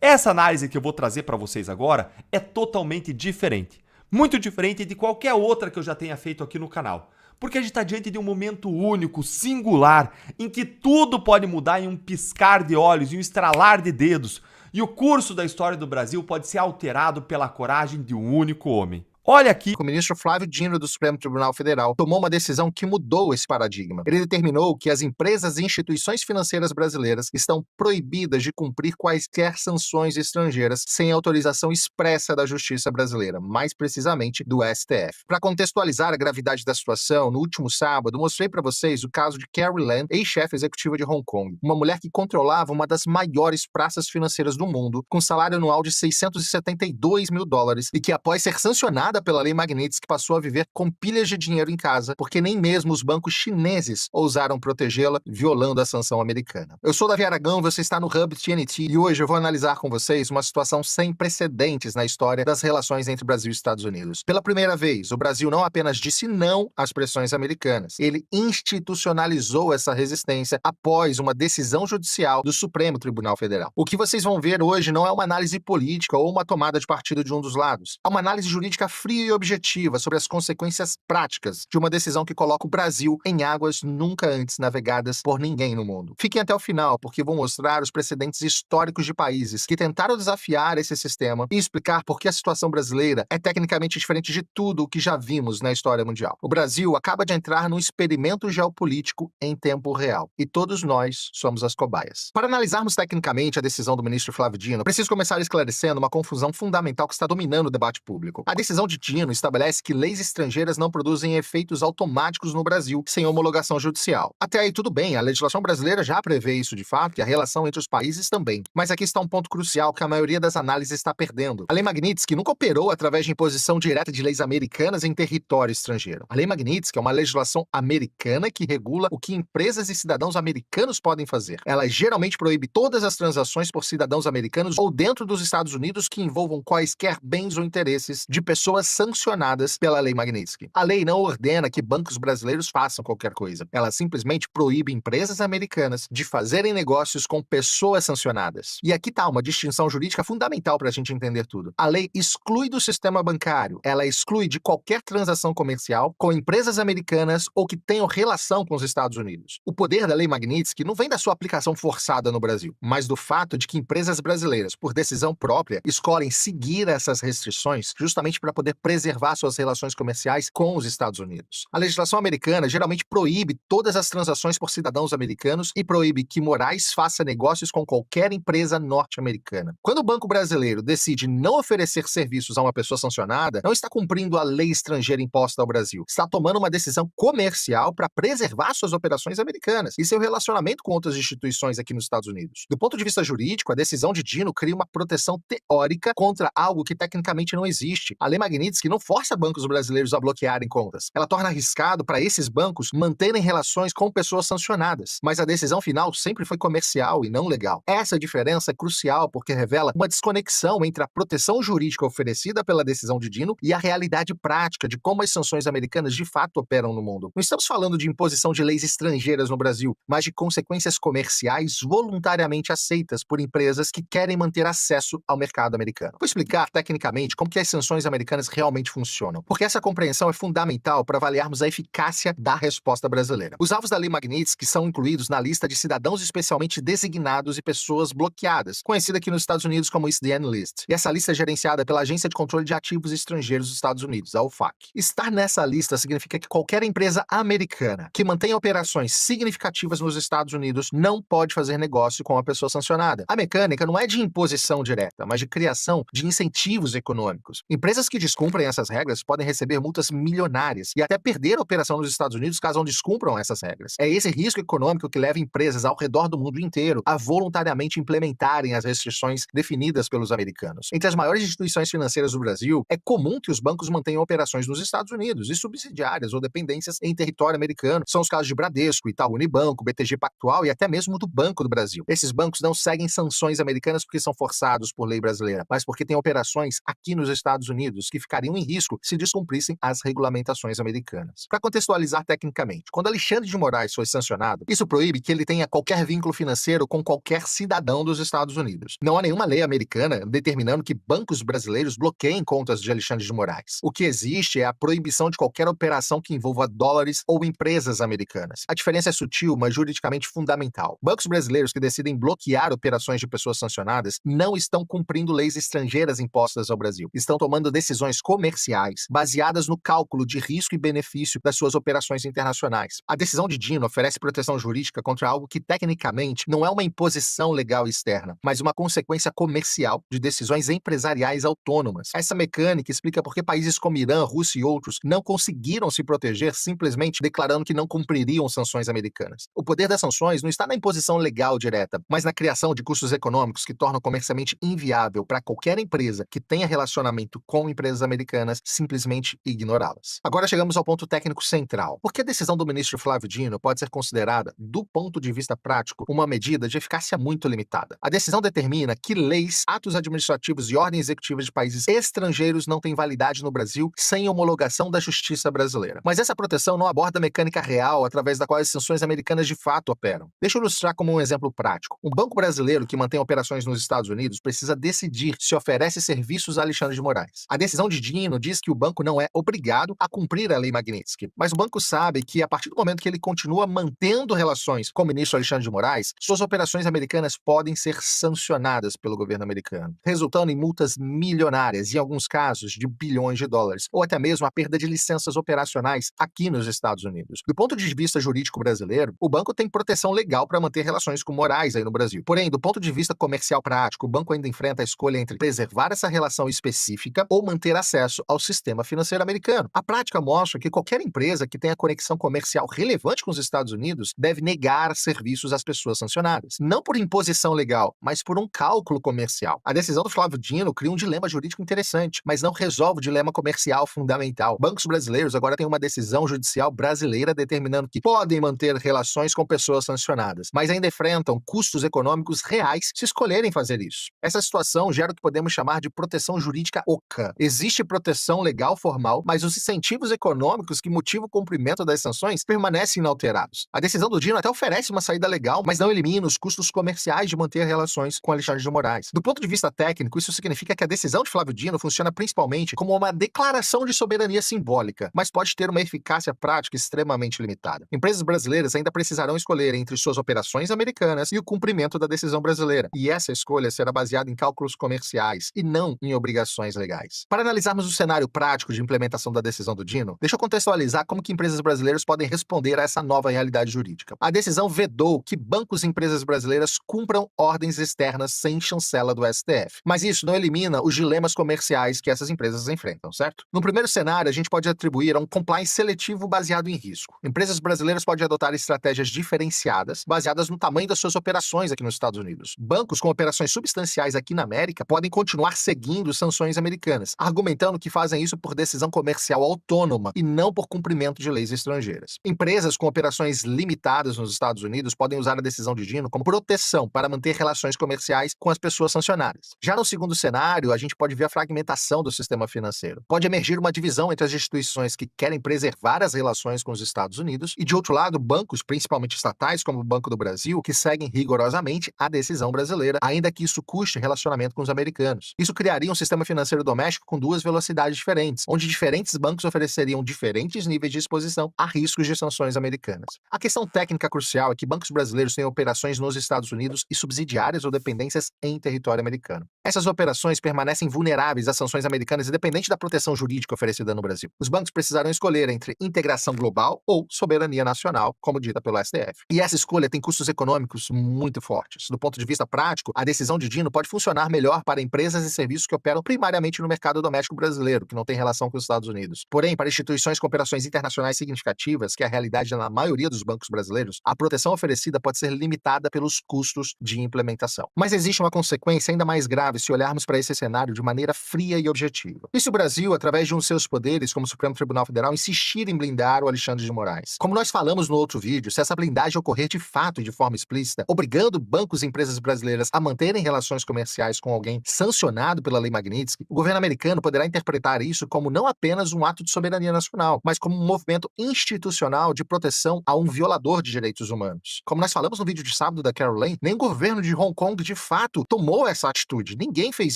Essa análise que eu vou trazer para vocês agora é totalmente diferente. Muito diferente de qualquer outra que eu já tenha feito aqui no canal. Porque a gente está diante de um momento único, singular, em que tudo pode mudar em um piscar de olhos, em um estralar de dedos. E o curso da história do Brasil pode ser alterado pela coragem de um único homem. Olha aqui. O ministro Flávio Dino do Supremo Tribunal Federal tomou uma decisão que mudou esse paradigma. Ele determinou que as empresas e instituições financeiras brasileiras estão proibidas de cumprir quaisquer sanções estrangeiras sem autorização expressa da Justiça brasileira, mais precisamente do STF. Para contextualizar a gravidade da situação, no último sábado mostrei para vocês o caso de Carrie Lam, ex-chefe executiva de Hong Kong, uma mulher que controlava uma das maiores praças financeiras do mundo, com salário anual de $672 mil e que, após ser sancionada pela Lei Magnitsky, passou a viver com pilhas de dinheiro em casa, porque nem mesmo os bancos chineses ousaram protegê-la, violando a sanção americana. Eu sou Davi Aragão, você está no Hub TNT, e hoje eu vou analisar com vocês uma situação sem precedentes na história das relações entre Brasil e Estados Unidos. Pela primeira vez, o Brasil não apenas disse não às pressões americanas, ele institucionalizou essa resistência após uma decisão judicial do Supremo Tribunal Federal. O que vocês vão ver hoje não é uma análise política ou uma tomada de partido de um dos lados. É uma análise jurídica fria e objetiva sobre as consequências práticas de uma decisão que coloca o Brasil em águas nunca antes navegadas por ninguém no mundo. Fiquem até o final, porque vou mostrar os precedentes históricos de países que tentaram desafiar esse sistema e explicar por que a situação brasileira é tecnicamente diferente de tudo o que já vimos na história mundial. O Brasil acaba de entrar num experimento geopolítico em tempo real, e todos nós somos as cobaias. Para analisarmos tecnicamente a decisão do ministro Flávio Dino, preciso começar esclarecendo uma confusão fundamental que está dominando o debate público. A decisão de Dino estabelece que leis estrangeiras não produzem efeitos automáticos no Brasil sem homologação judicial. Até aí tudo bem, a legislação brasileira já prevê isso de fato e a relação entre os países também. Mas aqui está um ponto crucial que a maioria das análises está perdendo. A Lei Magnitsky nunca operou através de imposição direta de leis americanas em território estrangeiro. A Lei Magnitsky é uma legislação americana que regula o que empresas e cidadãos americanos podem fazer. Ela geralmente proíbe todas as transações por cidadãos americanos ou dentro dos Estados Unidos que envolvam quaisquer bens ou interesses de pessoas sancionadas pela Lei Magnitsky. A lei não ordena que bancos brasileiros façam qualquer coisa. Ela simplesmente proíbe empresas americanas de fazerem negócios com pessoas sancionadas. E aqui está uma distinção jurídica fundamental para a gente entender tudo. A lei exclui do sistema bancário, ela exclui de qualquer transação comercial com empresas americanas ou que tenham relação com os Estados Unidos. O poder da Lei Magnitsky não vem da sua aplicação forçada no Brasil, mas do fato de que empresas brasileiras, por decisão própria, escolhem seguir essas restrições justamente para poder preservar suas relações comerciais com os Estados Unidos. A legislação americana geralmente proíbe todas as transações por cidadãos americanos e proíbe que Moraes faça negócios com qualquer empresa norte-americana. Quando o banco brasileiro decide não oferecer serviços a uma pessoa sancionada, não está cumprindo a lei estrangeira imposta ao Brasil. Está tomando uma decisão comercial para preservar suas operações americanas e seu relacionamento com outras instituições aqui nos Estados Unidos. Do ponto de vista jurídico, a decisão de Dino cria uma proteção teórica contra algo que tecnicamente não existe. A Lei Magnitsky não força bancos brasileiros a bloquearem contas. Ela torna arriscado para esses bancos manterem relações com pessoas sancionadas. Mas a decisão final sempre foi comercial e não legal. Essa diferença é crucial porque revela uma desconexão entre a proteção jurídica oferecida pela decisão de Dino e a realidade prática de como as sanções americanas de fato operam no mundo. Não estamos falando de imposição de leis estrangeiras no Brasil, mas de consequências comerciais voluntariamente aceitas por empresas que querem manter acesso ao mercado americano. Vou explicar tecnicamente como que as sanções americanas realmente funcionam, porque essa compreensão é fundamental para avaliarmos a eficácia da resposta brasileira. Os alvos da Lei Magnitsky são incluídos na lista de cidadãos especialmente designados e pessoas bloqueadas, conhecida aqui nos Estados Unidos como SDN List. E essa lista é gerenciada pela Agência de Controle de Ativos Estrangeiros dos Estados Unidos, a OFAC. Estar nessa lista significa que qualquer empresa americana que mantenha operações significativas nos Estados Unidos não pode fazer negócio com a pessoa sancionada. A mecânica não é de imposição direta, mas de criação de incentivos econômicos. Empresas que descumprem essas regras podem receber multas milionárias e até perder a operação nos Estados Unidos caso não descumpram essas regras. É esse risco econômico que leva empresas ao redor do mundo inteiro a voluntariamente implementarem as restrições definidas pelos americanos. Entre as maiores instituições financeiras do Brasil, é comum que os bancos mantenham operações nos Estados Unidos e subsidiárias ou dependências em território americano. São os casos de Bradesco, Itaú Unibanco, BTG Pactual e até mesmo do Banco do Brasil. Esses bancos não seguem sanções americanas porque são forçados por lei brasileira, mas porque têm operações aqui nos Estados Unidos que ficariam em risco se descumprissem as regulamentações americanas. Para contextualizar tecnicamente, quando Alexandre de Moraes foi sancionado, isso proíbe que ele tenha qualquer vínculo financeiro com qualquer cidadão dos Estados Unidos. Não há nenhuma lei americana determinando que bancos brasileiros bloqueiem contas de Alexandre de Moraes. O que existe é a proibição de qualquer operação que envolva dólares ou empresas americanas. A diferença é sutil, mas juridicamente fundamental. Bancos brasileiros que decidem bloquear operações de pessoas sancionadas não estão cumprindo leis estrangeiras impostas ao Brasil. Estão tomando decisões comerciais baseadas no cálculo de risco e benefício das suas operações internacionais. A decisão de Dino oferece proteção jurídica contra algo que, tecnicamente, não é uma imposição legal externa, mas uma consequência comercial de decisões empresariais autônomas. Essa mecânica explica por que países como Irã, Rússia e outros não conseguiram se proteger simplesmente declarando que não cumpririam sanções americanas. O poder das sanções não está na imposição legal direta, mas na criação de custos econômicos que tornam comercialmente inviável para qualquer empresa que tenha relacionamento com empresas americanas simplesmente ignorá-las. Agora chegamos ao ponto técnico central. Por que a decisão do ministro Flávio Dino pode ser considerada, do ponto de vista prático, uma medida de eficácia muito limitada? A decisão determina que leis, atos administrativos e ordens executivas de países estrangeiros não têm validade no Brasil sem homologação da justiça brasileira. Mas essa proteção não aborda a mecânica real através da qual as sanções americanas de fato operam. Deixa eu ilustrar como um exemplo prático. Um banco brasileiro que mantém operações nos Estados Unidos precisa decidir se oferece serviços a Alexandre de Moraes. A decisão de Dino diz que o banco não é obrigado a cumprir a lei Magnitsky, mas o banco sabe que, a partir do momento que ele continua mantendo relações com o ministro Alexandre de Moraes, suas operações americanas podem ser sancionadas pelo governo americano, resultando em multas milionárias, em alguns casos de bilhões de dólares, ou até mesmo a perda de licenças operacionais aqui nos Estados Unidos. Do ponto de vista jurídico brasileiro, o banco tem proteção legal para manter relações com Moraes aí no Brasil. Porém, do ponto de vista comercial prático, o banco ainda enfrenta a escolha entre preservar essa relação específica ou manter acesso ao sistema financeiro americano. A prática mostra que qualquer empresa que tenha conexão comercial relevante com os Estados Unidos deve negar serviços às pessoas sancionadas. Não por imposição legal, mas por um cálculo comercial. A decisão do Flávio Dino cria um dilema jurídico interessante, mas não resolve o dilema comercial fundamental. Bancos brasileiros agora têm uma decisão judicial brasileira determinando que podem manter relações com pessoas sancionadas, mas ainda enfrentam custos econômicos reais se escolherem fazer isso. Essa situação gera o que podemos chamar de proteção jurídica oca. Existe proteção legal formal, mas os incentivos econômicos que motivam o cumprimento das sanções permanecem inalterados. A decisão do Dino até oferece uma saída legal, mas não elimina os custos comerciais de manter relações com Alexandre de Moraes. Do ponto de vista técnico, isso significa que a decisão de Flávio Dino funciona principalmente como uma declaração de soberania simbólica, mas pode ter uma eficácia prática extremamente limitada. Empresas brasileiras ainda precisarão escolher entre suas operações americanas e o cumprimento da decisão brasileira, e essa escolha será baseada em cálculos comerciais e não em obrigações legais. Para analisarmos o cenário prático de implementação da decisão do Dino, deixa eu contextualizar como que empresas brasileiras podem responder a essa nova realidade jurídica. A decisão vedou que bancos e empresas brasileiras cumpram ordens externas sem chancela do STF. Mas isso não elimina os dilemas comerciais que essas empresas enfrentam, certo? No primeiro cenário, a gente pode atribuir a um compliance seletivo baseado em risco. Empresas brasileiras podem adotar estratégias diferenciadas, baseadas no tamanho das suas operações aqui nos Estados Unidos. Bancos com operações substanciais aqui na América podem continuar seguindo sanções americanas, argumentando que fazem isso por decisão comercial autônoma e não por cumprimento de leis estrangeiras. Empresas com operações limitadas nos Estados Unidos podem usar a decisão de Dino como proteção para manter relações comerciais com as pessoas sancionadas. Já no segundo cenário, a gente pode ver a fragmentação do sistema financeiro. Pode emergir uma divisão entre as instituições que querem preservar as relações com os Estados Unidos e, de outro lado, bancos, principalmente estatais, como o Banco do Brasil, que seguem rigorosamente a decisão brasileira, ainda que isso custe relacionamento com os americanos. Isso criaria um sistema financeiro doméstico com duas velocidades diferentes, onde diferentes bancos ofereceriam diferentes níveis de exposição a riscos de sanções americanas. A questão técnica crucial é que bancos brasileiros têm operações nos Estados Unidos e subsidiárias ou dependências em território americano. Essas operações permanecem vulneráveis às sanções americanas independente da proteção jurídica oferecida no Brasil. Os bancos precisarão escolher entre integração global ou soberania nacional, como dita pelo STF. E essa escolha tem custos econômicos muito fortes. Do ponto de vista prático, a decisão de Dino pode funcionar melhor para empresas e serviços que operam primariamente no mercado doméstico brasileiro, que não tem relação com os Estados Unidos. Porém, para instituições com operações internacionais significativas, que é a realidade na maioria dos bancos brasileiros, a proteção oferecida pode ser limitada pelos custos de implementação. Mas existe uma consequência ainda mais grave se olharmos para esse cenário de maneira fria e objetiva. E se o Brasil, através de um de seus poderes, como o Supremo Tribunal Federal, insistir em blindar o Alexandre de Moraes? Como nós falamos no outro vídeo, se essa blindagem ocorrer de fato e de forma explícita, obrigando bancos e empresas brasileiras a manterem relações comerciais com alguém sancionado pela Lei Magnitsky, o governo americano poderá poderá interpretar isso como não apenas um ato de soberania nacional, mas como um movimento institucional de proteção a um violador de direitos humanos. Como nós falamos no vídeo de sábado da Carol Lane, nem o governo de Hong Kong de fato tomou essa atitude. Ninguém fez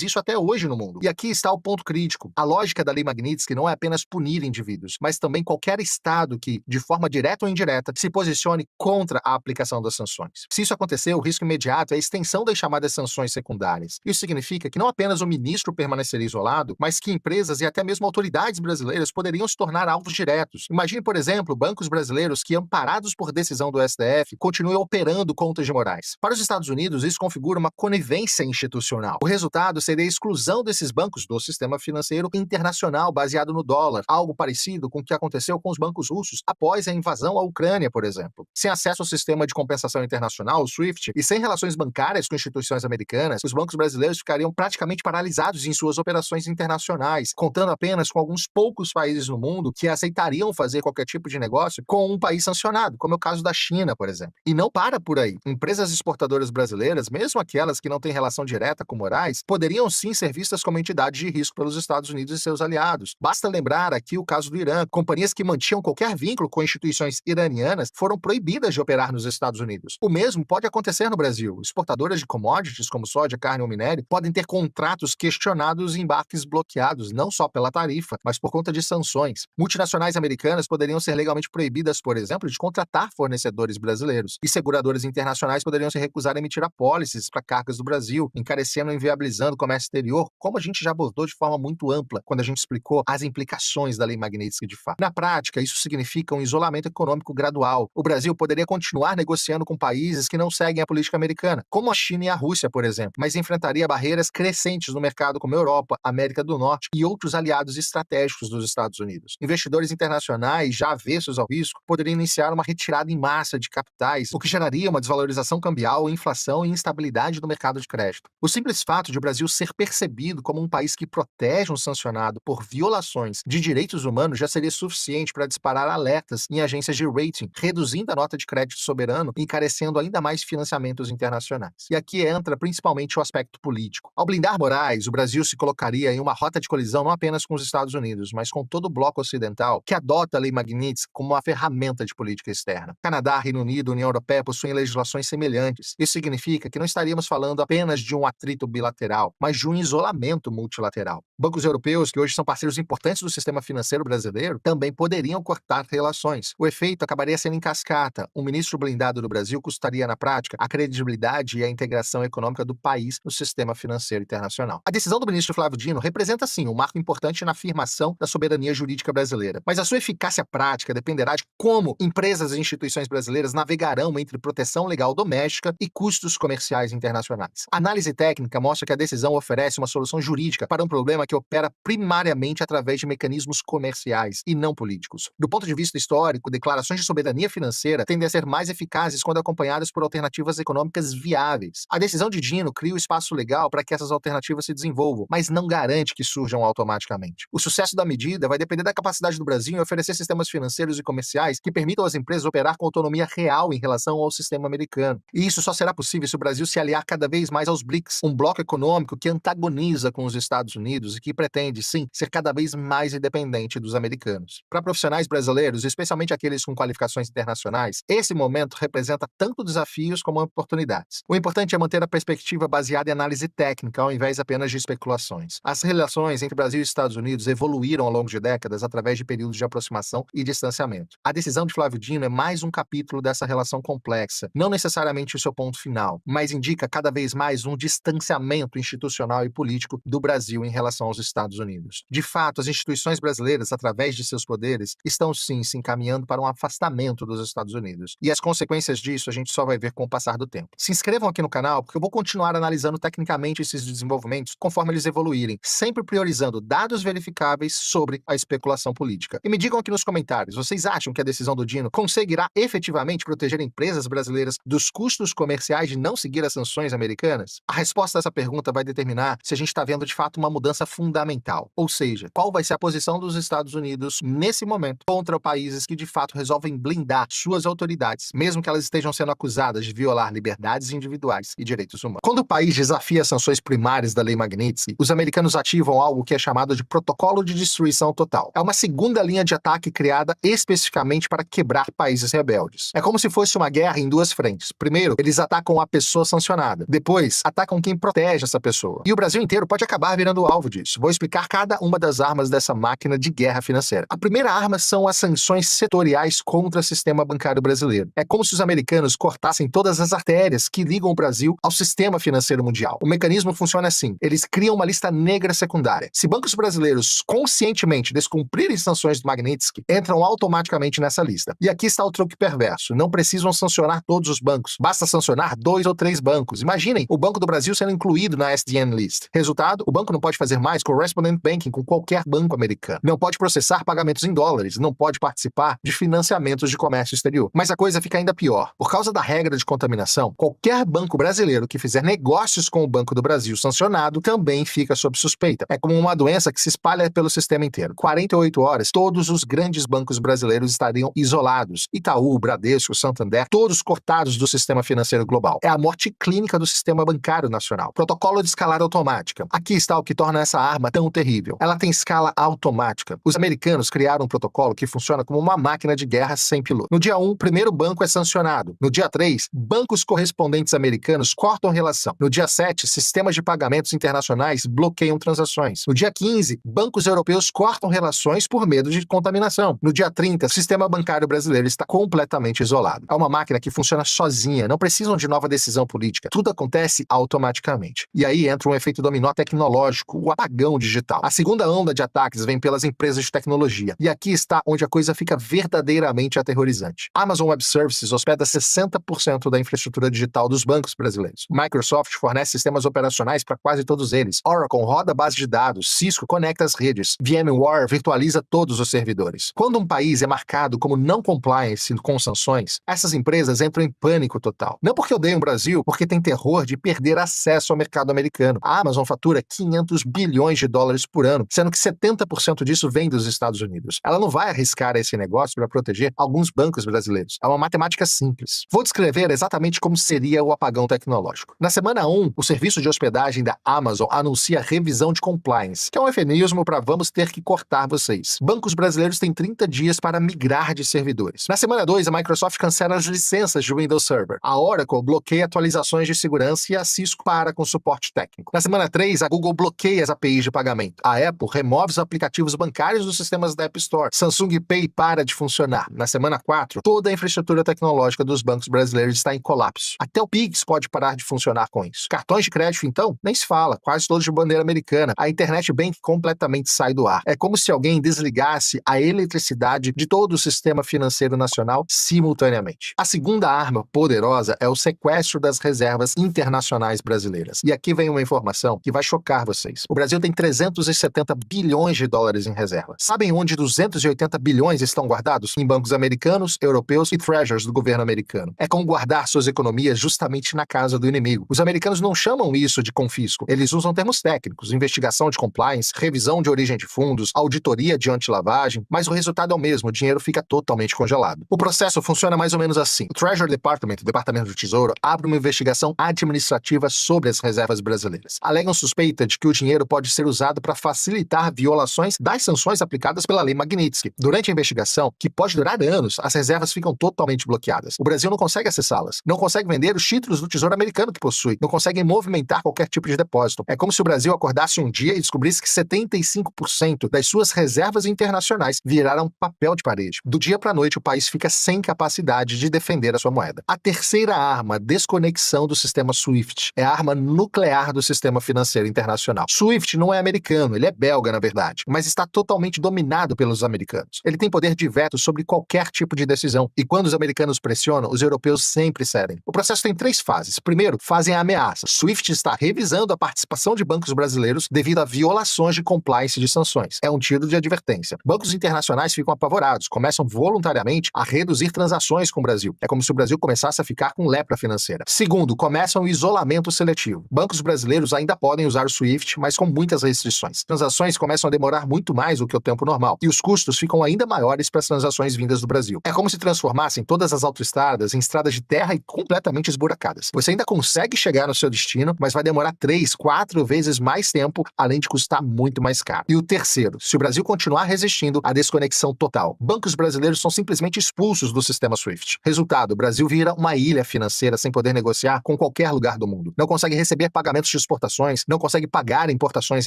isso até hoje no mundo. E aqui está o ponto crítico. A lógica da Lei Magnitsky não é apenas punir indivíduos, mas também qualquer Estado que, de forma direta ou indireta, se posicione contra a aplicação das sanções. Se isso acontecer, o risco imediato é a extensão das chamadas sanções secundárias. Isso significa que não apenas o ministro permaneceria isolado, mas que empresas e até mesmo autoridades brasileiras poderiam se tornar alvos diretos. Imagine, por exemplo, bancos brasileiros que, amparados por decisão do STF, continuem operando contas de morais. Para os Estados Unidos, isso configura uma conivência institucional. O resultado seria a exclusão desses bancos do sistema financeiro internacional baseado no dólar, algo parecido com o que aconteceu com os bancos russos após a invasão à Ucrânia, por exemplo. Sem acesso ao sistema de compensação internacional, o SWIFT, e sem relações bancárias com instituições americanas, os bancos brasileiros ficariam praticamente paralisados em suas operações internacionais, contando apenas com alguns poucos países no mundo que aceitariam fazer qualquer tipo de negócio com um país sancionado, como é o caso da China, por exemplo. E não para por aí. Empresas exportadoras brasileiras, mesmo aquelas que não têm relação direta com morais, poderiam sim ser vistas como entidades de risco pelos Estados Unidos e seus aliados. Basta lembrar aqui o caso do Irã. Companhias que mantinham qualquer vínculo com instituições iranianas foram proibidas de operar nos Estados Unidos. O mesmo pode acontecer no Brasil. Exportadoras de commodities como soja, carne ou minério podem ter contratos questionados e embarques bloqueados, não só pela tarifa, mas por conta de sanções. Multinacionais americanas poderiam ser legalmente proibidas, por exemplo, de contratar fornecedores brasileiros. E seguradoras internacionais poderiam se recusar a emitir apólices para cargas do Brasil, encarecendo e inviabilizando o comércio exterior, como a gente já abordou de forma muito ampla quando a gente explicou as implicações da Lei Magnitsky de fato. Na prática, isso significa um isolamento econômico gradual. O Brasil poderia continuar negociando com países que não seguem a política americana, como a China e a Rússia, por exemplo, mas enfrentaria barreiras crescentes no mercado como a Europa, América do Norte e outros aliados estratégicos dos Estados Unidos. Investidores internacionais, já avessos ao risco, poderiam iniciar uma retirada em massa de capitais, o que geraria uma desvalorização cambial, inflação e instabilidade no mercado de crédito. O simples fato de o Brasil ser percebido como um país que protege um sancionado por violações de direitos humanos já seria suficiente para disparar alertas em agências de rating, reduzindo a nota de crédito soberano e encarecendo ainda mais financiamentos internacionais. E aqui entra principalmente o aspecto político. Ao blindar morais, o Brasil se colocaria em uma rota de colisão não apenas com os Estados Unidos, mas com todo o bloco ocidental, que adota a Lei Magnitsky como uma ferramenta de política externa. Canadá, Reino Unido, União Europeia possuem legislações semelhantes. Isso significa que não estaríamos falando apenas de um atrito bilateral, mas de um isolamento multilateral. Bancos europeus, que hoje são parceiros importantes do sistema financeiro brasileiro, também poderiam cortar relações. O efeito acabaria sendo em cascata. Um ministro blindado do Brasil custaria, na prática, a credibilidade e a integração econômica do país no sistema financeiro internacional. A decisão do ministro Flávio Dino representa, sim, um marco importante na afirmação da soberania jurídica brasileira. Mas a sua eficácia prática dependerá de como empresas e instituições brasileiras navegarão entre proteção legal doméstica e custos comerciais internacionais. A análise técnica mostra que a decisão oferece uma solução jurídica para um problema que opera primariamente através de mecanismos comerciais e não políticos. Do ponto de vista histórico, declarações de soberania financeira tendem a ser mais eficazes quando acompanhadas por alternativas econômicas viáveis. A decisão de Dino cria o espaço legal para que essas alternativas se desenvolvam, mas não garante que surjam automaticamente. O sucesso da medida vai depender da capacidade do Brasil em oferecer sistemas financeiros e comerciais que permitam às empresas operar com autonomia real em relação ao sistema americano. E isso só será possível se o Brasil se aliar cada vez mais aos BRICS, um bloco econômico que antagoniza com os Estados Unidos e que pretende, sim, ser cada vez mais independente dos americanos. Para profissionais brasileiros, especialmente aqueles com qualificações internacionais, esse momento representa tanto desafios como oportunidades. O importante é manter a perspectiva baseada em análise técnica, ao invés apenas de especulações. As relações entre Brasil e Estados Unidos evoluíram ao longo de décadas através de períodos de aproximação e distanciamento. A decisão de Flávio Dino é mais um capítulo dessa relação complexa, não necessariamente o seu ponto final, mas indica cada vez mais um distanciamento institucional e político do Brasil em relação aos Estados Unidos. De fato, as instituições brasileiras, através de seus poderes, estão sim se encaminhando para um afastamento dos Estados Unidos. E as consequências disso a gente só vai ver com o passar do tempo. Se inscrevam aqui no canal, porque eu vou continuar analisando tecnicamente esses desenvolvimentos conforme eles evoluírem, sempre priorizando dados verificáveis sobre a especulação política. E me digam aqui nos comentários, vocês acham que a decisão do Dino conseguirá efetivamente proteger empresas brasileiras dos custos comerciais de não seguir as sanções americanas? A resposta a essa pergunta vai determinar se a gente está vendo de fato uma mudança fundamental, ou seja, qual vai ser a posição dos Estados Unidos nesse momento contra países que de fato resolvem blindar suas autoridades, mesmo que elas estejam sendo acusadas de violar liberdades individuais e direitos humanos. Quando o país desafia as sanções primárias da Lei Magnitsky, os americanos ativam algo algo que é chamado de Protocolo de Destruição Total. É uma segunda linha de ataque criada especificamente para quebrar países rebeldes. É como se fosse uma guerra em duas frentes. Primeiro, eles atacam a pessoa sancionada. Depois, atacam quem protege essa pessoa. E o Brasil inteiro pode acabar virando alvo disso. Vou explicar cada uma das armas dessa máquina de guerra financeira. A primeira arma são as sanções setoriais contra o sistema bancário brasileiro. É como se os americanos cortassem todas as artérias que ligam o Brasil ao sistema financeiro mundial. O mecanismo funciona assim. Eles criam uma lista negra secundária. Se bancos brasileiros conscientemente descumprirem sanções do Magnitsky, entram automaticamente nessa lista. E aqui está o truque perverso. Não precisam sancionar todos os bancos. Basta sancionar 2 ou 3 bancos. Imaginem o Banco do Brasil sendo incluído na SDN list. Resultado, o banco não pode fazer mais correspondent banking com qualquer banco americano. Não pode processar pagamentos em dólares. Não pode participar de financiamentos de comércio exterior. Mas a coisa fica ainda pior. Por causa da regra de contaminação, qualquer banco brasileiro que fizer negócios com o Banco do Brasil sancionado também fica sob suspeita. É como uma doença que se espalha pelo sistema inteiro. 48 horas, todos os grandes bancos brasileiros estariam isolados. Itaú, Bradesco, Santander, todos cortados do sistema financeiro global. É a morte clínica do sistema bancário nacional. Protocolo de escalada automática. Aqui está o que torna essa arma tão terrível. Ela tem escala automática. Os americanos criaram um protocolo que funciona como uma máquina de guerra sem piloto. No dia 1, o primeiro banco é sancionado. No dia 3, bancos correspondentes americanos cortam relação. No dia 7, sistemas de pagamentos internacionais bloqueiam transações. No dia 15, bancos europeus cortam relações por medo de contaminação. No dia 30, o sistema bancário brasileiro está completamente isolado. É uma máquina que funciona sozinha, não precisam de nova decisão política. Tudo acontece automaticamente. E aí entra um efeito dominó tecnológico, o apagão digital. A segunda onda de ataques vem pelas empresas de tecnologia. E aqui está onde a coisa fica verdadeiramente aterrorizante. Amazon Web Services hospeda 60% da infraestrutura digital dos bancos brasileiros. Microsoft fornece sistemas operacionais para quase todos eles. Oracle roda base de dados. Cisco conecta as redes. VMware virtualiza todos os servidores. Quando um país é marcado como não compliance com sanções, essas empresas entram em pânico total. Não porque odeiam o Brasil, porque tem terror de perder acesso ao mercado americano. A Amazon fatura 500 bilhões de dólares por ano, sendo que 70% disso vem dos Estados Unidos. Ela não vai arriscar esse negócio para proteger alguns bancos brasileiros. É uma matemática simples. Vou descrever exatamente como seria o apagão tecnológico. Na semana 1, o serviço de hospedagem da Amazon anuncia revisão de compliance, que é um eufemismo para vamos ter que cortar vocês. Bancos brasileiros têm 30 dias para migrar de servidores. Na semana 2, a Microsoft cancela as licenças de Windows Server. A Oracle bloqueia atualizações de segurança e a Cisco para com suporte técnico. Na semana 3, a Google bloqueia as APIs de pagamento. A Apple remove os aplicativos bancários dos sistemas da App Store. Samsung Pay para de funcionar. Na semana 4, toda a infraestrutura tecnológica dos bancos brasileiros está em colapso. Até o Pix pode parar de funcionar com isso. Cartões de crédito, então, nem se fala. Quase todos de bandeira americana. A Internet Bank completamente sai do ar. É como se alguém desligasse a eletricidade de todo o sistema financeiro nacional simultaneamente. A segunda arma poderosa é o sequestro das reservas internacionais brasileiras. E aqui vem uma informação que vai chocar vocês. O Brasil tem 370 bilhões de dólares em reserva. Sabem onde 280 bilhões estão guardados? Em bancos americanos, europeus e treasuries do governo americano. É como guardar suas economias justamente na casa do inimigo. Os americanos não chamam isso de confisco. Eles usam termos técnicos, investigação de compliance, revisão de origem de fundos, auditoria de antilavagem, mas o resultado é o mesmo, o dinheiro fica totalmente congelado. O processo funciona mais ou menos assim. O Treasury Department, o Departamento do Tesouro, abre uma investigação administrativa sobre as reservas brasileiras. Alegam suspeita de que o dinheiro pode ser usado para facilitar violações das sanções aplicadas pela Lei Magnitsky. Durante a investigação, que pode durar anos, as reservas ficam totalmente bloqueadas. O Brasil não consegue acessá-las, não consegue vender os títulos do Tesouro americano que possui, não consegue movimentar qualquer tipo de depósito. É como se o Brasil acordasse um dia e descobrisse que 75% das suas reservas internacionais viraram papel de parede. Do dia para a noite, o país fica sem capacidade de defender a sua moeda. A terceira arma, desconexão do sistema SWIFT, é a arma nuclear do sistema financeiro internacional. SWIFT não é americano, ele é belga, na verdade, mas está totalmente dominado pelos americanos. Ele tem poder de veto sobre qualquer tipo de decisão, e quando os americanos pressionam, os europeus sempre cedem. O processo tem 3 fases. Primeiro, fazem a ameaça. SWIFT está revisando a participação de bancos brasileiros devido a violações de compliance de sanções. É um tiro de advertência. Bancos internacionais ficam apavorados, começam voluntariamente a reduzir transações com o Brasil. É como se o Brasil começasse a ficar com lepra financeira. Segundo, começam o isolamento seletivo. Bancos brasileiros ainda podem usar o SWIFT, mas com muitas restrições. Transações começam a demorar muito mais do que o tempo normal, e os custos ficam ainda maiores para as transações vindas do Brasil. É como se transformassem todas as autoestradas em estradas de terra e completamente esburacadas. Você ainda consegue chegar no seu destino, mas vai demorar 3, 4 vezes mais tempo a além de custar muito mais caro. E o terceiro, se o Brasil continuar resistindo à desconexão total, bancos brasileiros são simplesmente expulsos do sistema SWIFT. Resultado, o Brasil vira uma ilha financeira sem poder negociar com qualquer lugar do mundo. Não consegue receber pagamentos de exportações, não consegue pagar importações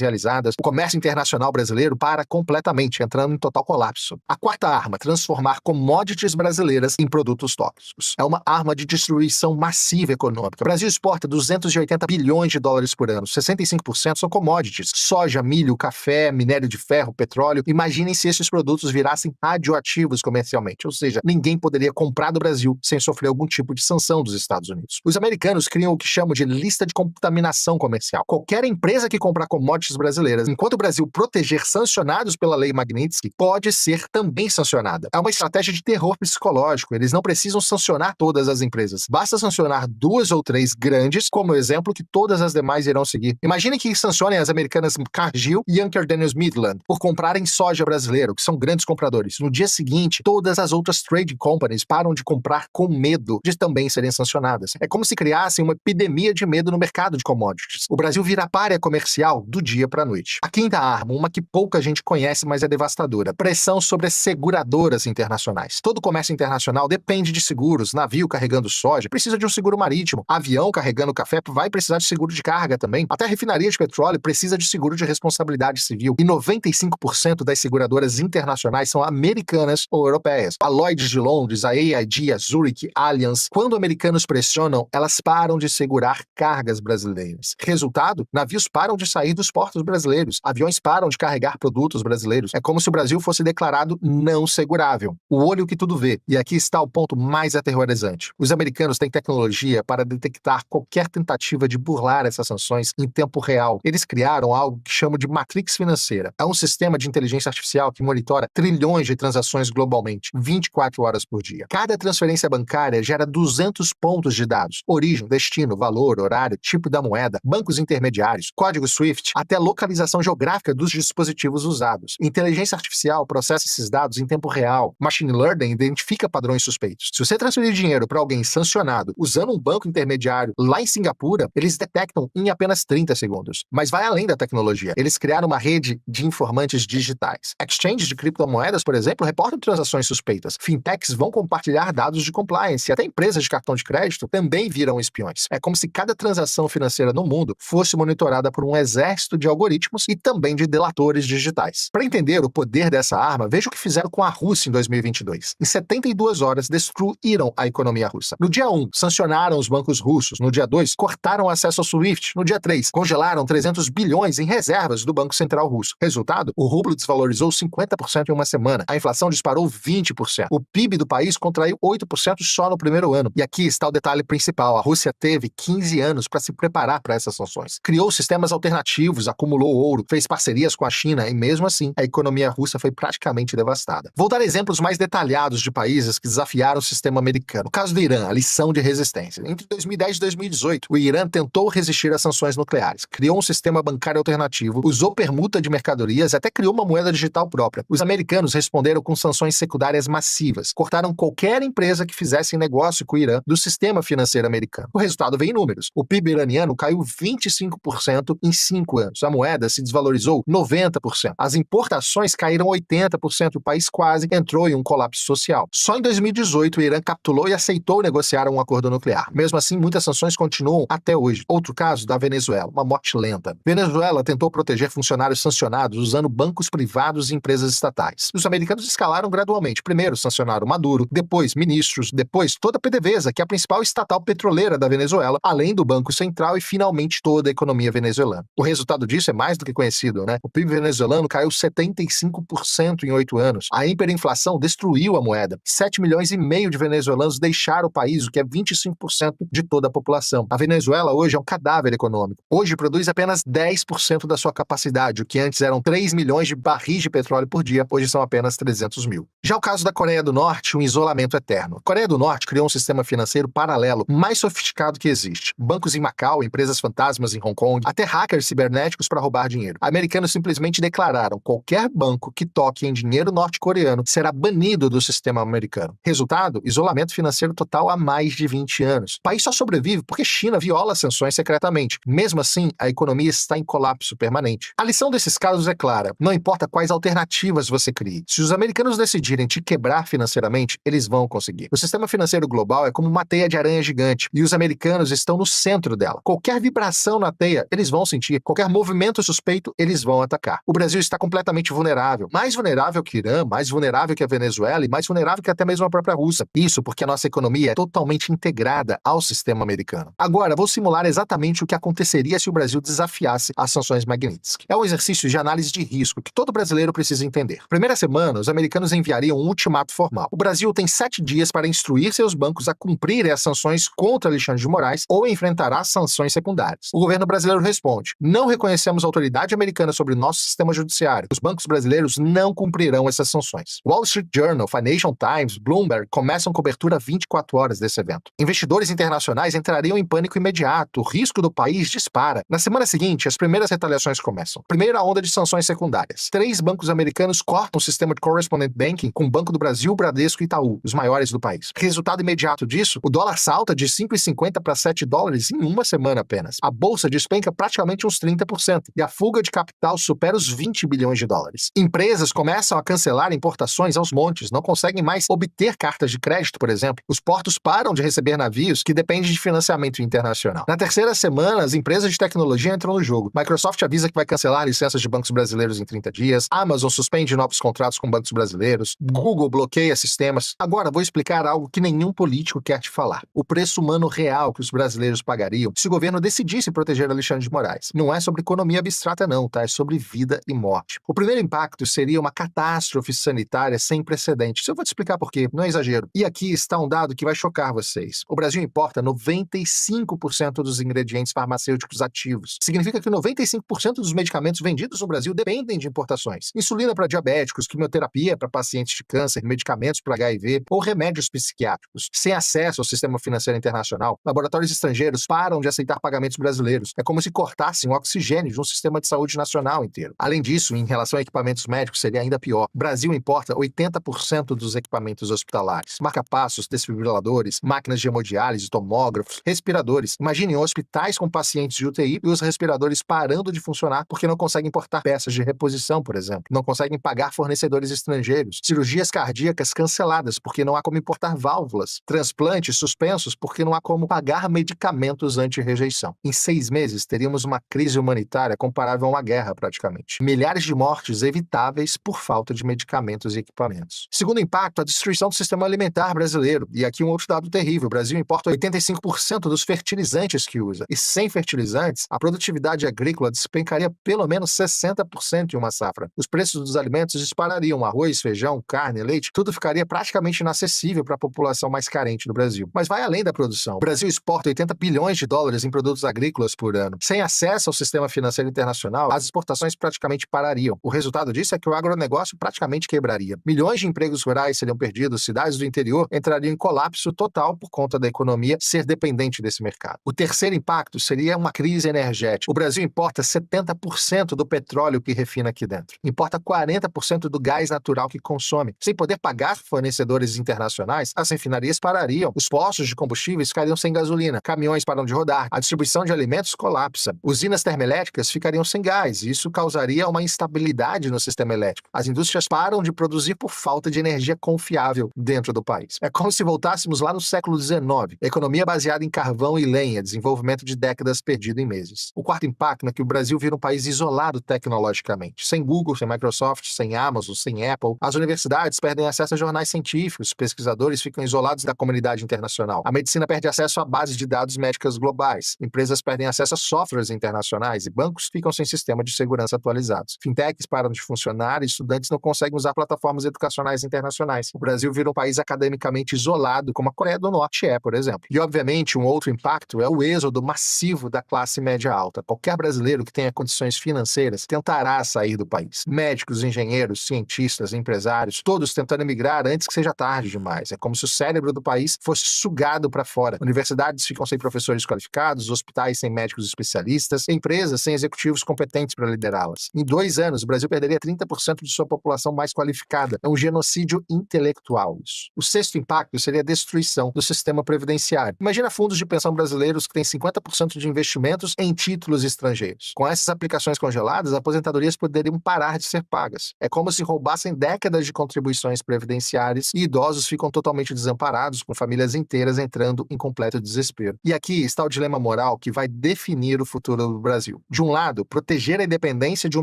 realizadas, o comércio internacional brasileiro para completamente, entrando em total colapso. A quarta arma, transformar commodities brasileiras em produtos tóxicos. É uma arma de destruição massiva econômica. O Brasil exporta 280 bilhões de dólares por ano, 65% são commodities, soja, milho, café, minério de ferro, petróleo. Imaginem se esses produtos virassem radioativos comercialmente, ou seja, ninguém poderia comprar do Brasil sem sofrer algum tipo de sanção dos Estados Unidos. Os americanos criam o que chamam de lista de contaminação comercial. Qualquer empresa que comprar commodities brasileiras, enquanto o Brasil proteger sancionados pela lei Magnitsky, pode ser também sancionada. É uma estratégia de terror psicológico. Eles não precisam sancionar todas as empresas. Basta sancionar 2 ou 3 grandes, como exemplo que todas as demais irão seguir. Imaginem que sancionem as americanas Cargill e Younger Daniels Midland por comprarem soja brasileiro, que são grandes compradores. No dia seguinte, todas as outras trading companies param de comprar com medo de também serem sancionadas. É como se criassem uma epidemia de medo no mercado de commodities. O Brasil vira pária comercial do dia para a noite. A quinta arma, uma que pouca gente conhece, mas é devastadora: pressão sobre as seguradoras internacionais. Todo comércio internacional depende de seguros. Navio carregando soja precisa de um seguro marítimo. Avião carregando café vai precisar de seguro de carga também. Até a refinaria de petróleo precisa de seguro de responsabilidade civil. E 95% das seguradoras internacionais são americanas ou europeias. A Lloyd's de Londres, a AIG, a Zurich, Allianz. Quando americanos pressionam, elas param de segurar cargas brasileiras. Resultado, navios param de sair dos portos brasileiros. Aviões param de carregar produtos brasileiros. É como se o Brasil fosse declarado não segurável. O olho que tudo vê. E aqui está o ponto mais aterrorizante. Os americanos têm tecnologia para detectar qualquer tentativa de burlar essas sanções em tempo real. Eles criaram algo que chamam de Matrix financeira. É um sistema de inteligência artificial que monitora trilhões de transações globalmente, 24 horas por dia. Cada transferência bancária gera 200 pontos de dados: origem, destino, valor, horário, tipo da moeda, bancos intermediários, código SWIFT, até localização geográfica dos dispositivos usados. Inteligência artificial processa esses dados em tempo real. Machine Learning identifica padrões suspeitos. Se você transferir dinheiro para alguém sancionado usando um banco intermediário lá em Singapura, eles detectam em apenas 30 segundos. Mas vai além da tecnologia. Eles criaram uma rede de informantes digitais. Exchanges de criptomoedas, por exemplo, reportam transações suspeitas. Fintechs vão compartilhar dados de compliance. E até empresas de cartão de crédito também viram espiões. É como se cada transação financeira no mundo fosse monitorada por um exército de algoritmos e também de delatores digitais. Para entender o poder dessa arma, veja o que fizeram com a Rússia em 2022. Em 72 horas, destruíram a economia russa. No dia 1, sancionaram os bancos russos. No dia 2, cortaram o acesso ao SWIFT. No dia 3, congelaram 300 bilhões em reservas do Banco Central Russo. Resultado, o rublo desvalorizou 50% em uma semana. A inflação disparou 20%. O PIB do país contraiu 8% só no primeiro ano. E aqui está o detalhe principal: a Rússia teve 15 anos para se preparar para essas sanções. Criou sistemas alternativos, acumulou ouro, fez parcerias com a China e, mesmo assim, a economia russa foi praticamente devastada. Vou dar exemplos mais detalhados de países que desafiaram o sistema americano. O caso do Irã, a lição de resistência. Entre 2010 e 2018, o Irã tentou resistir às sanções nucleares, criou um sistema bancário alternativo, usou permuta de mercadorias e até criou uma moeda digital própria. Os americanos responderam com sanções secundárias massivas, cortaram qualquer empresa que fizesse negócio com o Irã do sistema financeiro americano. O resultado veio em números. O PIB iraniano caiu 25% em 5 anos. A moeda se desvalorizou 90%. As importações caíram 80%. O país quase entrou em um colapso social. Só em 2018, o Irã capitulou e aceitou negociar um acordo nuclear. Mesmo assim, muitas sanções continuam até hoje. Outro caso da Venezuela, uma morte lenta. Venezuela tentou proteger funcionários sancionados usando bancos privados e empresas estatais. Os americanos escalaram gradualmente. Primeiro sancionaram Maduro, depois ministros, depois toda a PDVSA, que é a principal estatal petroleira da Venezuela, além do Banco Central e finalmente toda a economia venezuelana. O resultado disso é mais do que conhecido, né? O PIB venezuelano caiu 75% em 8 anos. A hiperinflação destruiu a moeda. 7 milhões e meio de venezuelanos deixaram o país, o que é 25% de toda a população. A Venezuela hoje é um cadáver econômico. Hoje produz apenas 10% da sua capacidade, o que antes eram 3 milhões de barris de petróleo por dia, hoje são apenas 300 mil. Já o caso da Coreia do Norte, um isolamento eterno. A Coreia do Norte criou um sistema financeiro paralelo mais sofisticado que existe. Bancos em Macau, empresas fantasmas em Hong Kong, até hackers cibernéticos para roubar dinheiro. Americanos simplesmente declararam: qualquer banco que toque em dinheiro norte-coreano será banido do sistema americano. Resultado: isolamento financeiro total há mais de 20 anos. O país só sobrevive porque China viola sanções secretamente. Mesmo assim, a economia está em colapso permanente. A lição desses casos é clara: não importa quais alternativas você crie. Se os americanos decidirem te quebrar financeiramente, eles vão conseguir. O sistema financeiro global é como uma teia de aranha gigante, e os americanos estão no centro dela. Qualquer vibração na teia, eles vão sentir. Qualquer movimento suspeito, eles vão atacar. O Brasil está completamente vulnerável. Mais vulnerável que o Irã, mais vulnerável que a Venezuela e mais vulnerável que até mesmo a própria Rússia. Isso porque a nossa economia é totalmente integrada ao sistema americano. Agora, vou simular exatamente o que aconteceria se o Brasil desafiasse as sanções Magnitsky. É um exercício de análise de risco que todo brasileiro precisa entender. Primeira semana, os americanos enviariam um ultimato formal. O Brasil tem 7 dias para instruir seus bancos a cumprirem as sanções contra Alexandre de Moraes ou enfrentará sanções secundárias. O governo brasileiro responde: não reconhecemos autoridade americana sobre nosso sistema judiciário. Os bancos brasileiros não cumprirão essas sanções. Wall Street Journal, Financial Times, Bloomberg começam cobertura 24 horas desse evento. Investidores internacionais entrariam em pânico imediato. O risco do país dispara. Na semana seguinte, as primeiras retaliações começam. Primeira onda de sanções secundárias. 3 bancos americanos cortam o sistema de correspondent banking com o Banco do Brasil, Bradesco e Itaú, os maiores do país. Resultado imediato disso, o dólar salta de 5,50 para 7 dólares em uma semana apenas. A bolsa despenca praticamente uns 30% e a fuga de capital supera os 20 bilhões de dólares. Empresas começam a cancelar importações aos montes, não conseguem mais obter cartas de crédito, por exemplo. Os portos param de receber navios que dependem de financiamento internacional. Na terceira semana, as empresas de tecnologia entram no jogo. Microsoft avisa que vai cancelar licenças de bancos brasileiros em 30 dias. Amazon suspende novos contratos com bancos brasileiros. Google bloqueia sistemas. Agora, vou explicar algo que nenhum político quer te falar. O preço humano real que os brasileiros pagariam se o governo decidisse proteger Alexandre de Moraes. Não é sobre economia abstrata não, tá? É sobre vida e morte. O primeiro impacto seria uma catástrofe sanitária sem precedentes. Eu vou te explicar por quê, não é exagero. E aqui está um dado que vai chocar vocês. O Brasil importa 95% dos ingredientes farmacêuticos ativos. Significa que 95% dos medicamentos vendidos no Brasil dependem de importações. Insulina para diabéticos, quimioterapia para pacientes de câncer, medicamentos para HIV ou remédios psiquiátricos. Sem acesso ao sistema financeiro internacional, laboratórios estrangeiros param de aceitar pagamentos brasileiros. É como se cortassem o oxigênio de um sistema de saúde nacional inteiro. Além disso, em relação a equipamentos médicos, seria ainda pior. O Brasil importa 80% dos equipamentos hospitalares. Marca-passos, desfibriladores, máquinas de hemodiálise, tomógrafos, respiradores. Imaginem hospitais com pacientes de UTI e os respiradores parando de funcionar porque não conseguem importar peças de reposição, por exemplo. Não conseguem pagar fornecedores estrangeiros. Cirurgias cardíacas canceladas porque não há como importar válvulas. Transplantes suspensos porque não há como pagar medicamentos anti-rejeição. Em 6 meses, teríamos uma crise humanitária comparável a uma guerra, praticamente. Milhares de mortes evitáveis por falta de medicamentos e equipamentos. Segundo impacto, a destruição do sistema alimentar brasileiro. E aqui um outro dado terrível. O Brasil importa 85% dos fertilizantes que usa. E sem fertilizantes, a produtividade agrícola despencaria pelo menos 60% em uma safra. Os preços dos alimentos disparariam. Arroz, feijão, carne, leite, tudo ficaria praticamente inacessível para a população mais carente do Brasil. Mas vai além da produção. O Brasil exporta 80 bilhões de dólares em produtos agrícolas por ano. Sem acesso ao sistema financeiro internacional, as exportações praticamente parariam. O resultado disso é que o agronegócio praticamente quebraria. Milhões de empregos rurais seriam perdidos, cidades do interior entrariam em colapso total por conta da economia ser dependente desse mercado. O terceiro impacto seria uma crise energética. O Brasil importa 70% do petróleo que refina aqui dentro. Importa 40% do gás natural que consome. Sem poder pagar fornecedores internacionais, as refinarias parariam. Os postos de combustíveis ficariam sem gasolina. Caminhões param de rodar. A distribuição de alimentos colapsa. Usinas termoelétricas ficariam sem gás. E isso causaria uma instabilidade no sistema elétrico. As indústrias param de produzir por falta de energia confiável dentro do país. É como se voltássemos lá no século XIX. Economia baseada em carvão e lenha, desenvolvimento de décadas perdido em meses. O quarto impacto é que o Brasil vira um país isolado tecnologicamente. Sem Google, sem Microsoft, sem Amazon, sem Apple. As universidades perdem acesso a jornais científicos, pesquisadores ficam isolados da comunidade internacional. A medicina perde acesso a bases de dados médicas globais. Empresas perdem acesso a softwares internacionais e bancos ficam sem sistema de segurança atualizados. Fintechs param de funcionar e estudantes não conseguem usar plataformas educacionais internacionais. O Brasil vira um país academicamente isolado, como a Coreia do Norte é, por exemplo. E, obviamente, um outro impacto é o êxodo massivo da classe média alta. Qualquer brasileiro que tenha condições financeiras tentará sair do país. Médicos, engenheiros, cientistas, empresários universitários, todos tentando emigrar antes que seja tarde demais. É como se o cérebro do país fosse sugado para fora. Universidades ficam sem professores qualificados, hospitais sem médicos especialistas, empresas sem executivos competentes para liderá-las. Em 2 anos, o Brasil perderia 30% de sua população mais qualificada. É um genocídio intelectual isso. O sexto impacto seria a destruição do sistema previdenciário. Imagina fundos de pensão brasileiros que têm 50% de investimentos em títulos estrangeiros. Com essas aplicações congeladas, as aposentadorias poderiam parar de ser pagas. É como se roubassem décadas de contribuições previdenciárias e idosos ficam totalmente desamparados, com famílias inteiras entrando em completo desespero. E aqui está o dilema moral que vai definir o futuro do Brasil. De um lado, proteger a independência de um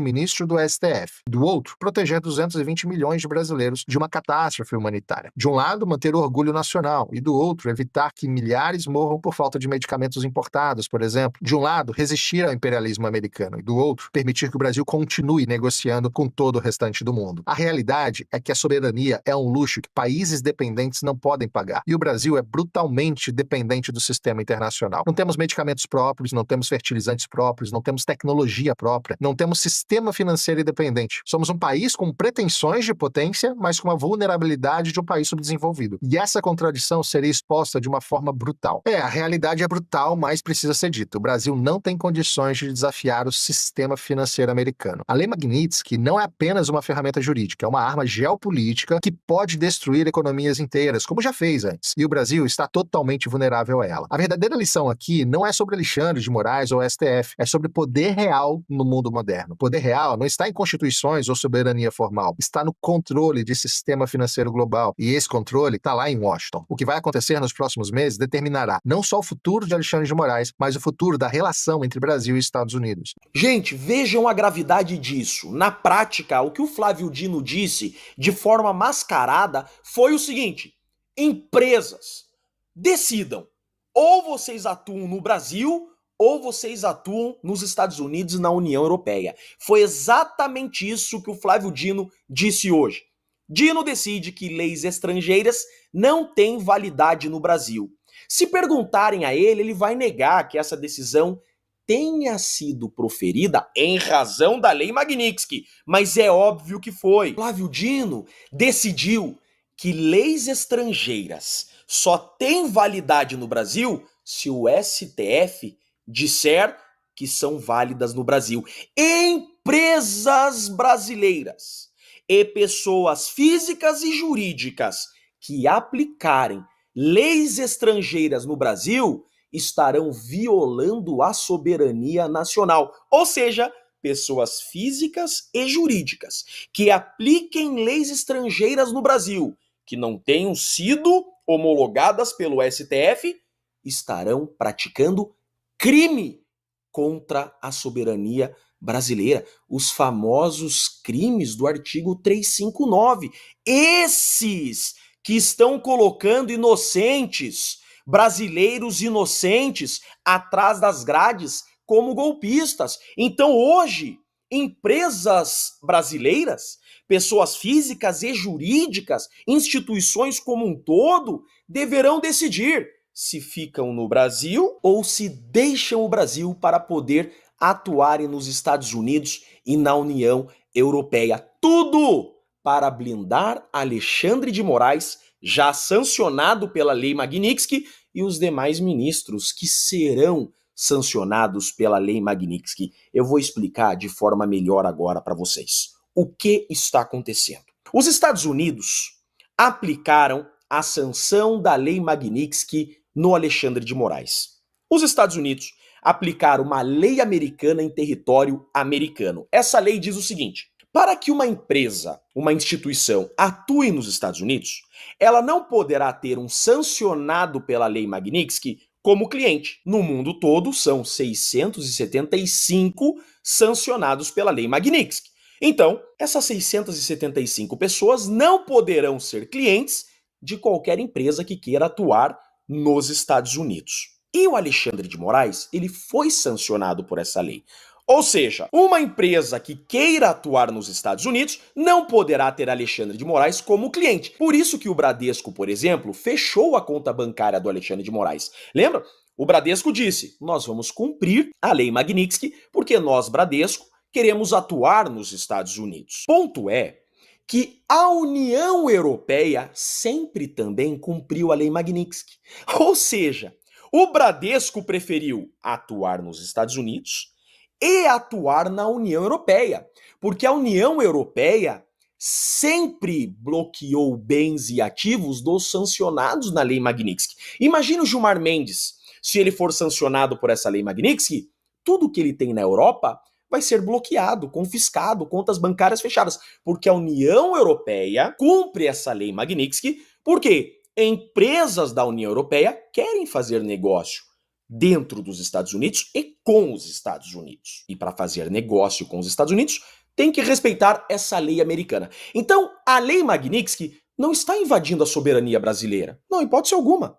ministro do STF. Do outro, proteger 220 milhões de brasileiros de uma catástrofe humanitária. De um lado, manter o orgulho nacional e do outro, evitar que milhares morram por falta de medicamentos importados, por exemplo. De um lado, resistir ao imperialismo americano e do outro, permitir que o Brasil continue negociando com todo o restante do mundo. A realidade é que a soberania é um luxo que países dependentes não podem pagar. E o Brasil é brutalmente dependente do sistema internacional. Não temos medicamentos próprios, não temos fertilizantes próprios, não temos tecnologia própria, não temos sistema financeiro independente. Somos um país com pretensões de potência, mas com a vulnerabilidade de um país subdesenvolvido. E essa contradição seria exposta de uma forma brutal. A realidade é brutal, mas precisa ser dito. O Brasil não tem condições de desafiar o sistema financeiro americano. A Lei Magnitsky não é apenas uma ferramenta jurídica, é uma arma geopolítica que pode destruir economias inteiras, como já fez antes. E o Brasil está totalmente vulnerável a ela. A verdadeira lição aqui não é sobre Alexandre de Moraes ou STF, é sobre poder real no mundo moderno. Poder real não está em constituições ou soberania formal, está no controle de sistema financeiro global. E esse controle está lá em Washington. O que vai acontecer nos próximos meses determinará não só o futuro de Alexandre de Moraes, mas o futuro da relação entre Brasil e Estados Unidos. Gente, vejam a gravidade disso. Na prática, o que o Flávio Dino disse de forma mascarada foi o seguinte: empresas, decidam. Ou vocês atuam no Brasil, ou vocês atuam nos Estados Unidos e na União Europeia. Foi exatamente isso que o Flávio Dino disse hoje. Dino decide que leis estrangeiras não têm validade no Brasil. Se perguntarem a ele vai negar que essa decisão tenha sido proferida em razão da Lei Magnitsky, mas é óbvio que foi. Flávio Dino decidiu que leis estrangeiras só têm validade no Brasil se o STF disser que são válidas no Brasil. Empresas brasileiras e pessoas físicas e jurídicas que aplicarem leis estrangeiras no Brasil estarão violando a soberania nacional. Ou seja, pessoas físicas e jurídicas que apliquem leis estrangeiras no Brasil, que não tenham sido homologadas pelo STF, estarão praticando crime contra a soberania brasileira. Os famosos crimes do artigo 359. Esses que estão colocando inocentes, brasileiros inocentes, atrás das grades como golpistas. Então hoje, empresas brasileiras, pessoas físicas e jurídicas, instituições como um todo, deverão decidir se ficam no Brasil ou se deixam o Brasil para poder atuarem nos Estados Unidos e na União Europeia. Tudo para blindar Alexandre de Moraes, já sancionado pela Lei Magnitsky, e os demais ministros que serão sancionados pela Lei Magnitsky. Eu vou explicar de forma melhor agora para vocês. O que está acontecendo? Os Estados Unidos aplicaram a sanção da Lei Magnitsky no Alexandre de Moraes. Os Estados Unidos aplicaram uma lei americana em território americano. Essa lei diz o seguinte: para que uma empresa, uma instituição atue nos Estados Unidos, ela não poderá ter um sancionado pela Lei Magnitsky como cliente. No mundo todo, são 675 sancionados pela Lei Magnitsky. Então, essas 675 pessoas não poderão ser clientes de qualquer empresa que queira atuar nos Estados Unidos. E o Alexandre de Moraes, ele foi sancionado por essa lei. Ou seja, uma empresa que queira atuar nos Estados Unidos não poderá ter Alexandre de Moraes como cliente. Por isso que o Bradesco, por exemplo, fechou a conta bancária do Alexandre de Moraes. Lembra? O Bradesco disse: nós vamos cumprir a Lei Magnitsky porque nós, Bradesco, queremos atuar nos Estados Unidos. Ponto é que a União Europeia sempre também cumpriu a Lei Magnitsky. Ou seja, o Bradesco preferiu atuar nos Estados Unidos e atuar na União Europeia, porque a União Europeia sempre bloqueou bens e ativos dos sancionados na Lei Magnitsky. Imagina o Gilmar Mendes, se ele for sancionado por essa Lei Magnitsky, tudo que ele tem na Europa vai ser bloqueado, confiscado, contas bancárias fechadas, porque a União Europeia cumpre essa Lei Magnitsky, porque empresas da União Europeia querem fazer negócio dentro dos Estados Unidos e com os Estados Unidos. E para fazer negócio com os Estados Unidos, tem que respeitar essa lei americana. Então, a Lei Magnitsky não está invadindo a soberania brasileira. Não, em hipótese alguma.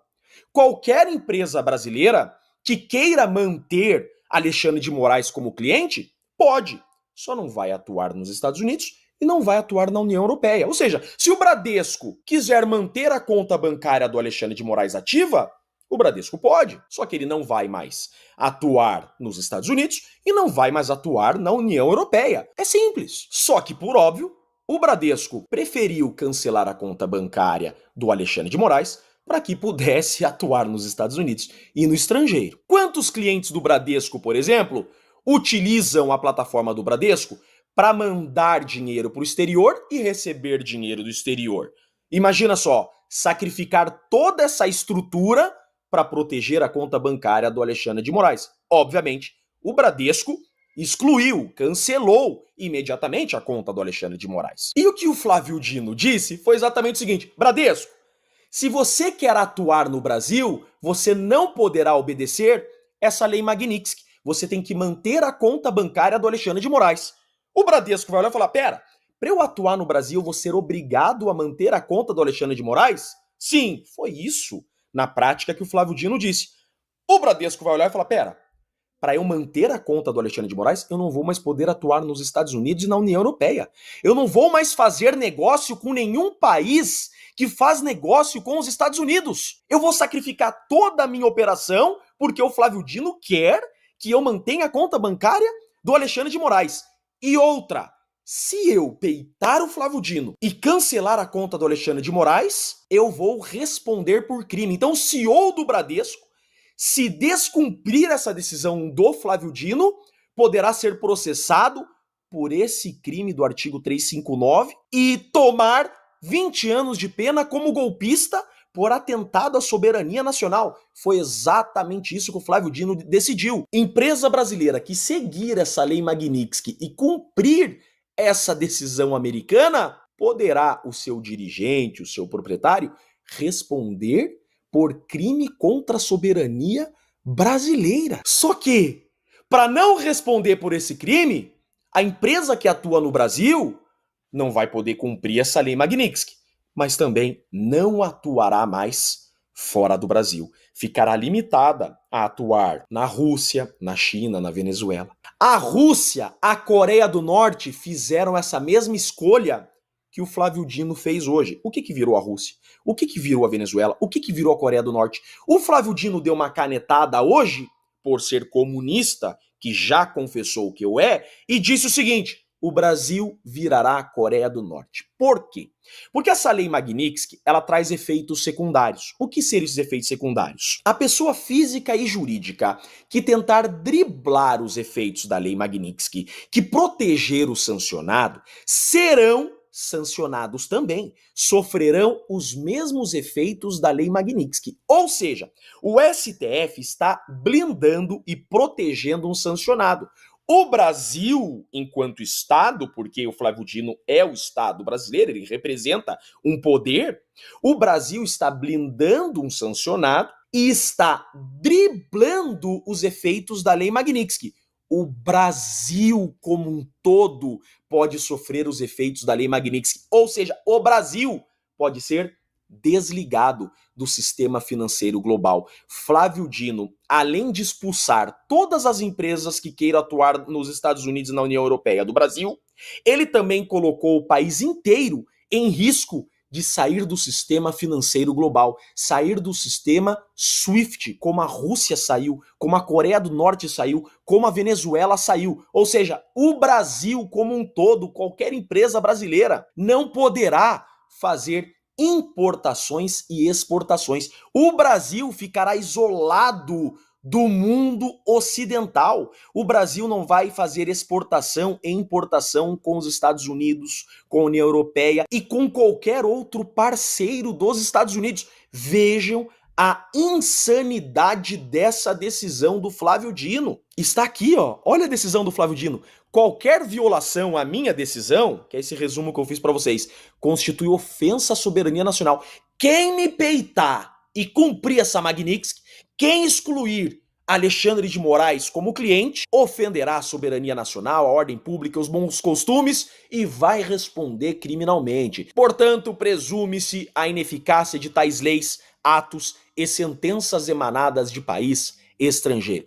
Qualquer empresa brasileira que queira manter Alexandre de Moraes como cliente, pode. Só não vai atuar nos Estados Unidos e não vai atuar na União Europeia. Ou seja, se o Bradesco quiser manter a conta bancária do Alexandre de Moraes ativa, o Bradesco pode, só que ele não vai mais atuar nos Estados Unidos e não vai mais atuar na União Europeia. É simples. Só que, por óbvio, o Bradesco preferiu cancelar a conta bancária do Alexandre de Moraes para que pudesse atuar nos Estados Unidos e no estrangeiro. Quantos clientes do Bradesco, por exemplo, utilizam a plataforma do Bradesco para mandar dinheiro para o exterior e receber dinheiro do exterior? Imagina só, sacrificar toda essa estrutura para proteger a conta bancária do Alexandre de Moraes. Obviamente, o Bradesco excluiu, cancelou imediatamente a conta do Alexandre de Moraes. E o que o Flávio Dino disse foi exatamente o seguinte: Bradesco, se você quer atuar no Brasil, você não poderá obedecer essa Lei Magnitsky. Você tem que manter a conta bancária do Alexandre de Moraes. O Bradesco vai olhar e falar: pera, para eu atuar no Brasil, vou ser obrigado a manter a conta do Alexandre de Moraes? Sim, foi isso, na prática, que o Flávio Dino disse. O Bradesco vai olhar e falar: pera, para eu manter a conta do Alexandre de Moraes, eu não vou mais poder atuar nos Estados Unidos e na União Europeia. Eu não vou mais fazer negócio com nenhum país que faz negócio com os Estados Unidos. Eu vou sacrificar toda a minha operação porque o Flávio Dino quer que eu mantenha a conta bancária do Alexandre de Moraes. E outra, se eu peitar o Flávio Dino e cancelar a conta do Alexandre de Moraes, eu vou responder por crime. Então o CEO do Bradesco, se descumprir essa decisão do Flávio Dino, poderá ser processado por esse crime do artigo 359 e tomar 20 anos de pena como golpista por atentado à soberania nacional. Foi exatamente isso que o Flávio Dino decidiu. Empresa brasileira que seguir essa Lei Magnitsky e cumprir essa decisão americana, poderá o seu dirigente, o seu proprietário, responder por crime contra a soberania brasileira. Só que, para não responder por esse crime, a empresa que atua no Brasil não vai poder cumprir essa Lei Magnitsky, mas também não atuará mais fora do Brasil. Ficará limitada a atuar na Rússia, na China, na Venezuela. A Rússia, a Coreia do Norte fizeram essa mesma escolha que o Flávio Dino fez hoje. O que virou a Rússia? O que virou a Venezuela? O que virou a Coreia do Norte? O Flávio Dino deu uma canetada hoje, por ser comunista, que já confessou que eu é, e disse o seguinte: o Brasil virará a Coreia do Norte. Por quê? Porque essa Lei Magnitsky, ela traz efeitos secundários. O que seriam esses efeitos secundários? A pessoa física e jurídica que tentar driblar os efeitos da Lei Magnitsky, que proteger o sancionado, serão sancionados também, sofrerão os mesmos efeitos da Lei Magnitsky. Ou seja, o STF está blindando e protegendo um sancionado. O Brasil, enquanto Estado, porque o Flávio Dino é o Estado brasileiro, ele representa um poder, o Brasil está blindando um sancionado e está driblando os efeitos da Lei Magnitsky. O Brasil como um todo pode sofrer os efeitos da Lei Magnitsky, ou seja, o Brasil pode ser desligado do sistema financeiro global. Flávio Dino, além de expulsar todas as empresas que queiram atuar nos Estados Unidos e na União Europeia do Brasil, ele também colocou o país inteiro em risco de sair do sistema financeiro global, sair do sistema SWIFT, como a Rússia saiu, como a Coreia do Norte saiu, como a Venezuela saiu. Ou seja, o Brasil como um todo, qualquer empresa brasileira, não poderá fazer importações e exportações. O Brasil ficará isolado do mundo ocidental. O Brasil não vai fazer exportação e importação com os Estados Unidos, com a União Europeia e com qualquer outro parceiro dos Estados Unidos. Vejam a insanidade dessa decisão do Flávio Dino. Está aqui, ó. Olha a decisão do Flávio Dino. Qualquer violação à minha decisão, que é esse resumo que eu fiz para vocês, constitui ofensa à soberania nacional. Quem me peitar e cumprir essa Magnitsky, quem excluir Alexandre de Moraes como cliente, ofenderá a soberania nacional, a ordem pública, os bons costumes e vai responder criminalmente. Portanto, presume-se a ineficácia de tais leis, atos e sentenças emanadas de país estrangeiro.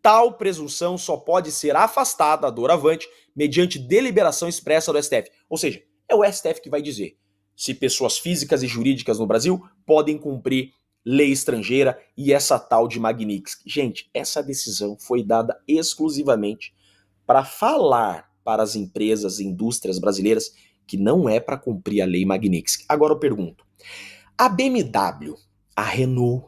Tal presunção só pode ser afastada, doravante, mediante deliberação expressa do STF. Ou seja, é o STF que vai dizer se pessoas físicas e jurídicas no Brasil podem cumprir lei estrangeira e essa tal de Magnitsky. Gente, essa decisão foi dada exclusivamente para falar para as empresas e indústrias brasileiras que não é para cumprir a lei Magnitsky. Agora eu pergunto, a BMW, a Renault,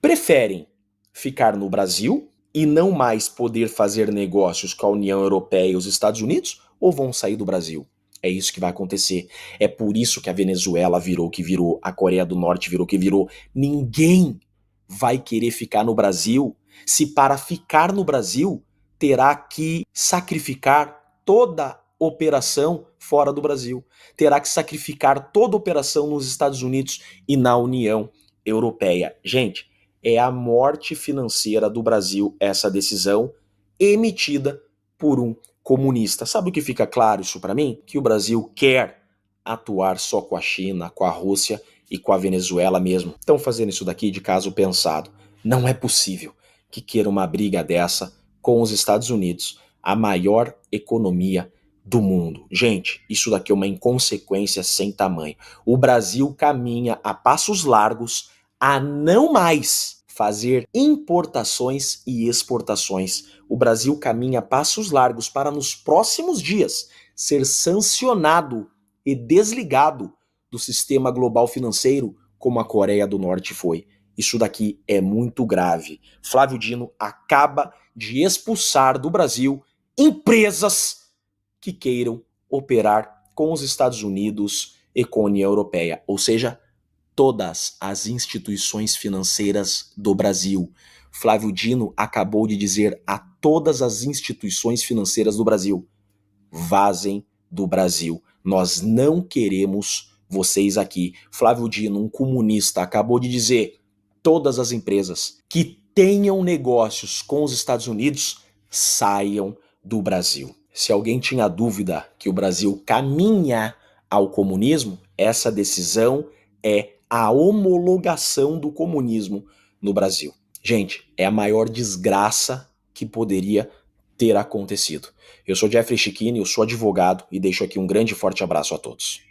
preferem ficar no Brasil e não mais poder fazer negócios com a União Europeia e os Estados Unidos ou vão sair do Brasil? É isso que vai acontecer. É por isso que a Venezuela virou o que virou, a Coreia do Norte virou o que virou. Ninguém vai querer ficar no Brasil se para ficar no Brasil terá que sacrificar toda operação fora do Brasil. Terá que sacrificar toda operação nos Estados Unidos e na União Europeia. Gente, é a morte financeira do Brasil essa decisão emitida por um comunista. Sabe o que fica claro isso para mim? Que o Brasil quer atuar só com a China, com a Rússia e com a Venezuela mesmo. Estão fazendo isso daqui de caso pensado. Não é possível que queira uma briga dessa com os Estados Unidos, a maior economia do mundo. Gente, isso daqui é uma inconsequência sem tamanho. O Brasil caminha a passos largos a não mais fazer importações e exportações. O Brasil caminha a passos largos para nos próximos dias ser sancionado e desligado do sistema global financeiro como a Coreia do Norte foi. Isso daqui é muito grave. Flávio Dino acaba de expulsar do Brasil empresas que queiram operar com os Estados Unidos e com a União Europeia, ou seja, todas as instituições financeiras do Brasil. Flávio Dino acabou de dizer a todas as instituições financeiras do Brasil: vazem do Brasil. Nós não queremos vocês aqui. Flávio Dino, um comunista, acabou de dizer: todas as empresas que tenham negócios com os Estados Unidos saiam do Brasil. Se alguém tinha dúvida que o Brasil caminha ao comunismo, essa decisão é a homologação do comunismo no Brasil. Gente, é a maior desgraça que poderia ter acontecido. Eu sou Jeffrey Chiquini, eu sou advogado e deixo aqui um grande e forte abraço a todos.